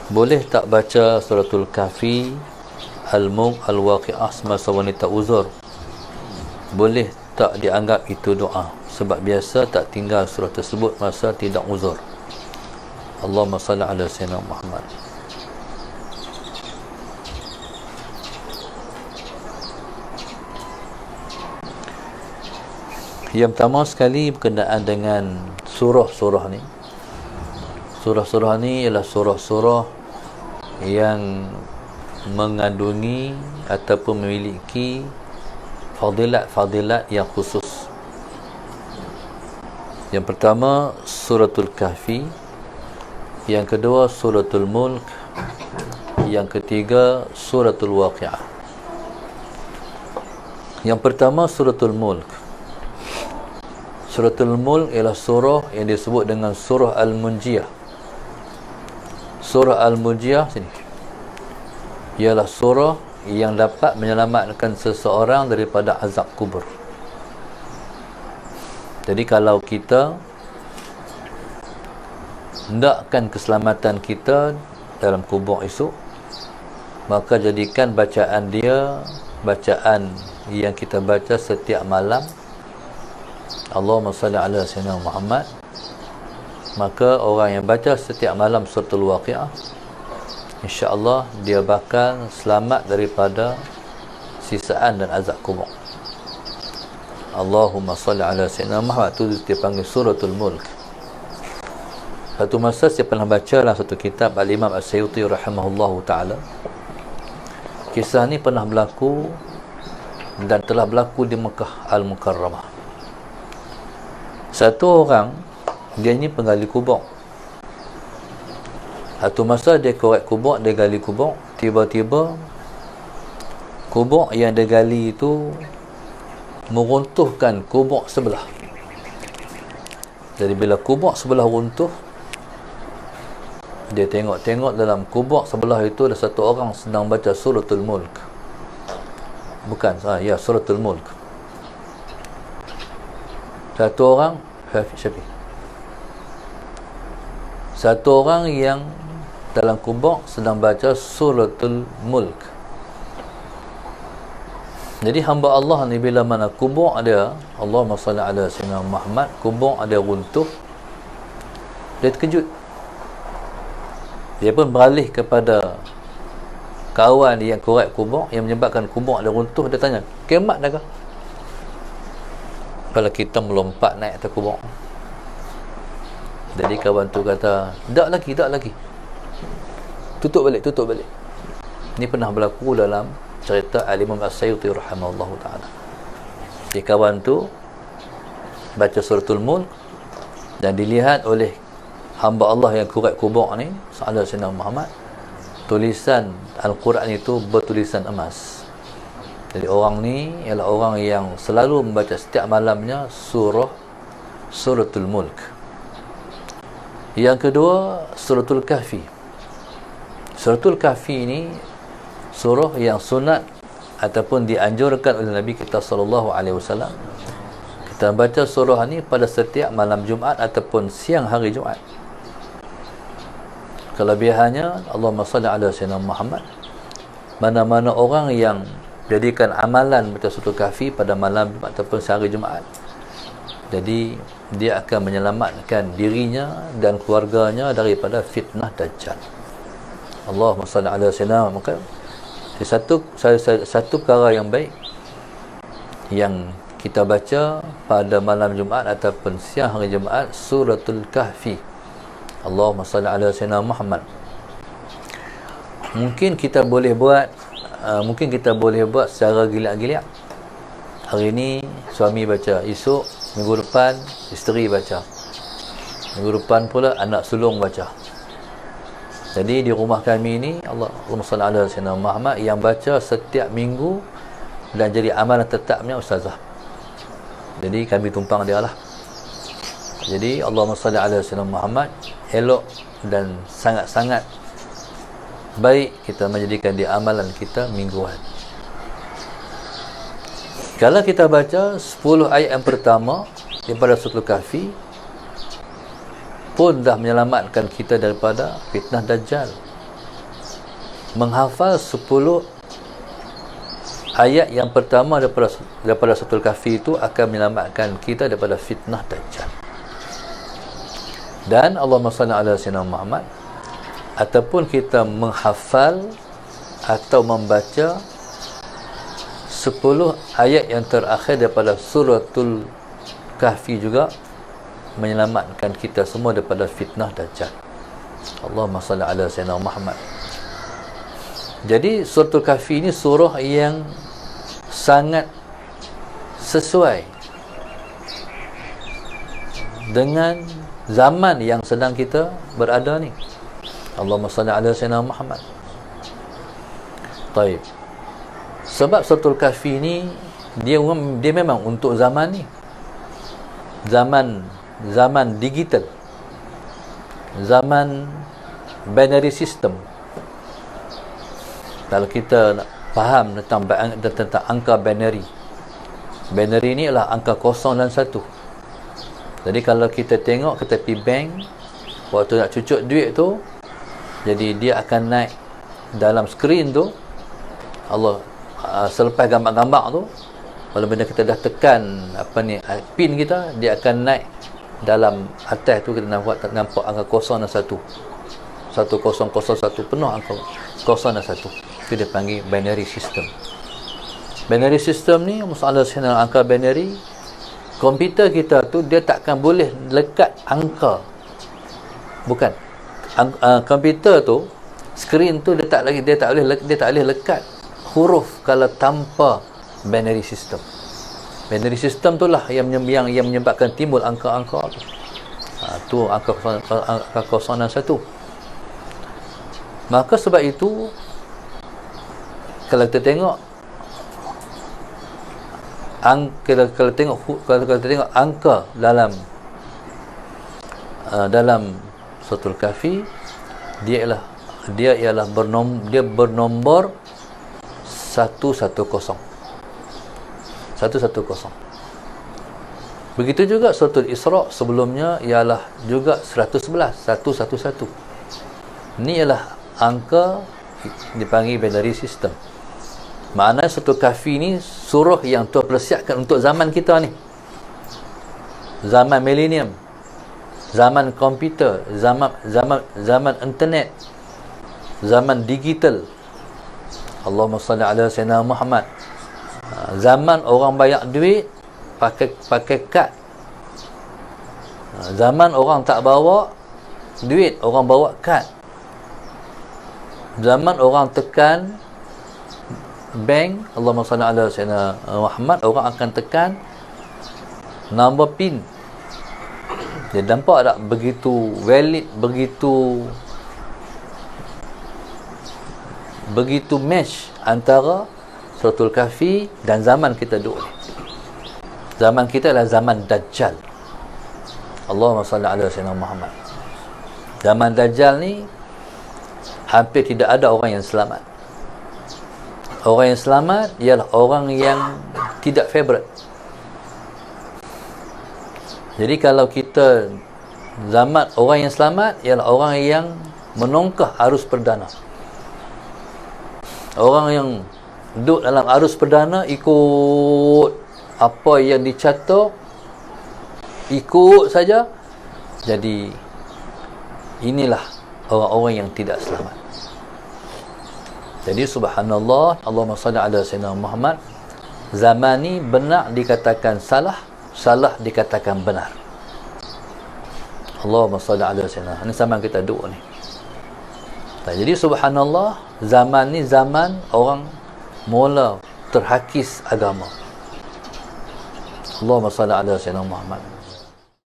Boleh tak baca suratul Kahfi, Al-Mulk, Al-Waqi'ah semasa wanita uzur? Boleh tak dianggap itu doa? Sebab biasa tak tinggal surah tersebut masa tidak uzur. Allahumma salli ala sayyidina Muhammad. Yang pertama sekali berkenaan dengan surah-surah ni. Surah-surah ni ialah surah-surah yang mengandungi ataupun memiliki fadilat-fadilat yang khusus. Yang pertama suratul Kahfi, yang kedua suratul Mulk, yang ketiga suratul Waqi'ah. Yang pertama suratul Mulk. Suratul Mulk ialah surah yang disebut dengan surah Al-Munjiyah. Surah Al-Munjiyah sini ialah surah yang dapat menyelamatkan seseorang daripada azab kubur. Jadi kalau kita hendakkan keselamatan kita dalam kubur esok, maka jadikan bacaan dia bacaan yang kita baca setiap malam, Allahumma salli ala sayyidina Muhammad. Maka orang yang baca setiap malam suratul Waqi'ah, insya-Allah dia bakal selamat daripada sisaan dan azab kubur. Allahumma salli ala sayyidina Muhammad, tu dipanggil suratul Mulk. Satu masa saya pernah baca dalam satu kitab Al-Imam As-Suyuti rahimahullahu ta'ala. Kisah ni pernah berlaku dan telah berlaku di Mekah Al-Mukarramah. Satu orang, dia ni penggali kubur. Satu masa dia korek kubur, dia gali kubur, tiba-tiba kubur yang dia gali itu meruntuhkan kubur sebelah. Jadi bila kubur sebelah runtuh, dia tengok-tengok dalam kubur sebelah itu ada satu orang sedang baca suratul Mulk. Bukan, suratul Mulk. Satu orang, satu orang yang dalam kubur sedang baca suratul Mulk. Jadi hamba Allah ni bila mana kubur ada, Allahumma salli ala sayyidina Muhammad, kubur ada runtuh, dia terkejut. Dia pun beralih kepada kawan yang korek kubur yang menyebabkan kubur ada runtuh. Dia tanya, kiamat dah ke? Kalau kita melompat naik atas kubur. Jadi kawan tu kata, tak lagi. Tutup balik. Ini pernah berlaku dalam cerita Al-Imam As-Suyuti rahimahullahu ta'ala. Jadi kawan tu baca suratul Mulk dan dilihat oleh hamba Allah yang korek kubur ni, sallallahu alaihi wasallam Muhammad, tulisan Al-Quran itu bertulisan emas. Jadi orang ni ialah orang yang selalu membaca setiap malamnya suratul Mulk. Yang kedua suratul Kahfi. Suratul Kahfi ni surah yang sunat ataupun dianjurkan oleh Nabi kita sallallahu alaihi wasallam. Kita baca surah ni pada setiap malam Jumaat ataupun siang hari Jumaat. Kelebihannya, Allahumma salli ala sayyidina Muhammad, mana-mana orang yang jadikan amalan baca suratul Kahfi pada malam Jumaat ataupun sehari Jumaat, jadi dia akan menyelamatkan dirinya dan keluarganya daripada fitnah Dajjal. Allahumma salli ala sayyidina Muhammad. Satu perkara yang baik yang kita baca pada malam Jumaat ataupun siang hari Jumaat, suratul Kahfi. Allahumma salli ala sayyidina Muhammad. Mungkin kita boleh buat secara giliat-giliat. Hari ni suami baca, esok minggu depan isteri baca, minggu depan pula anak sulung baca. Jadi di rumah kami ni, Allahumma salli ala sayyidina Muhammad, yang baca setiap minggu dan jadi amalan tetapnya ustazah. Jadi kami tumpang dia lah. Jadi Allahumma salli ala sayyidina Muhammad, elok dan sangat-sangat baik kita menjadikan dia amalan kita mingguan. Kalau kita baca 10 ayat yang pertama daripada suratul Kahfi pun dah menyelamatkan kita daripada fitnah Dajjal. menghafal 10 ayat yang pertama daripada suratul Kahfi itu akan menyelamatkan kita daripada fitnah Dajjal. Dan Allahumma salli ala sayyidina Muhammad, ataupun kita menghafal atau membaca 10 ayat yang terakhir daripada suratul Kahfi juga menyelamatkan kita semua daripada fitnah Dajjal. Allahumma salli ala sayyidina Muhammad. Jadi suratul Kahfi ini surah yang sangat sesuai dengan zaman yang sedang kita berada ni. Allahumma salli ala sayyidina Muhammad. Taib. Sebab suratul Kahfi ni dia memang untuk zaman ni. Zaman digital. Zaman binary system. Kalau kita nak faham tentang angka binary ni adalah angka 0 dan 1. Jadi kalau kita tengok ke tepi bank, waktu nak cucuk duit tu, jadi dia akan naik dalam skrin tu. Allah selepas gambar-gambar tu, kalau benda kita dah tekan pin kita, dia akan naik dalam atas tu. Kita nampak angka 0 dan 1. 1001 penuh angka 0 dan 1. Itu dia panggil binary system. Binary system ni, masalah angka binary, komputer kita tu dia takkan boleh lekat angka. Bukan. Komputer tu, skrin tu dia tak boleh lekat huruf kalau tanpa binary system. Binary system tu lah yang menyebabkan timbul angka-angka tu. Tu angka 0 dan 1. Maka sebab itu, kalau kita tengok kalau tengok angka dalam suratul Kahfi, dia ialah bernombor 110. Begitu juga suratul Isra sebelumnya ialah juga 111. Ini ialah angka dipanggil binary system. Maknanya suratul Kahfi ni surah yang Tuhan persiapkan untuk zaman kita ni. Zaman milenium, zaman komputer, zaman internet, zaman digital. Allahumma salli ala sayyidina Muhammad. Zaman orang bayar duit pakai kad. Zaman orang tak bawa duit, orang bawa kad. Zaman orang tekan bank, Allahumma salli ala sayyidina Muhammad, orang akan tekan nombor pin. Dia nampak tak begitu valid, begitu match antara suratul Kahfi dan zaman kita dulu. Zaman kita adalah zaman Dajjal. Allahumma salli ala sayyidina Muhammad. Zaman Dajjal ni hampir tidak ada orang yang selamat. Orang yang selamat ialah orang yang tidak favourite. Jadi kalau kita zaman orang yang selamat ialah orang yang menongkah arus perdana. Orang yang duduk dalam arus perdana, ikut apa yang dicatat, ikut saja. Jadi inilah orang-orang yang tidak selamat. Jadi subhanallah, Allahumma salli ala sayyidina Muhammad. Zaman ni benar dikatakan salah, salah dikatakan benar. Allahumma salli ala sayyidina. Ini zaman kita duduk ni. Jadi subhanallah, zaman ni zaman orang mula terhakis agama. Allahumma salli ala sayyidina Muhammad.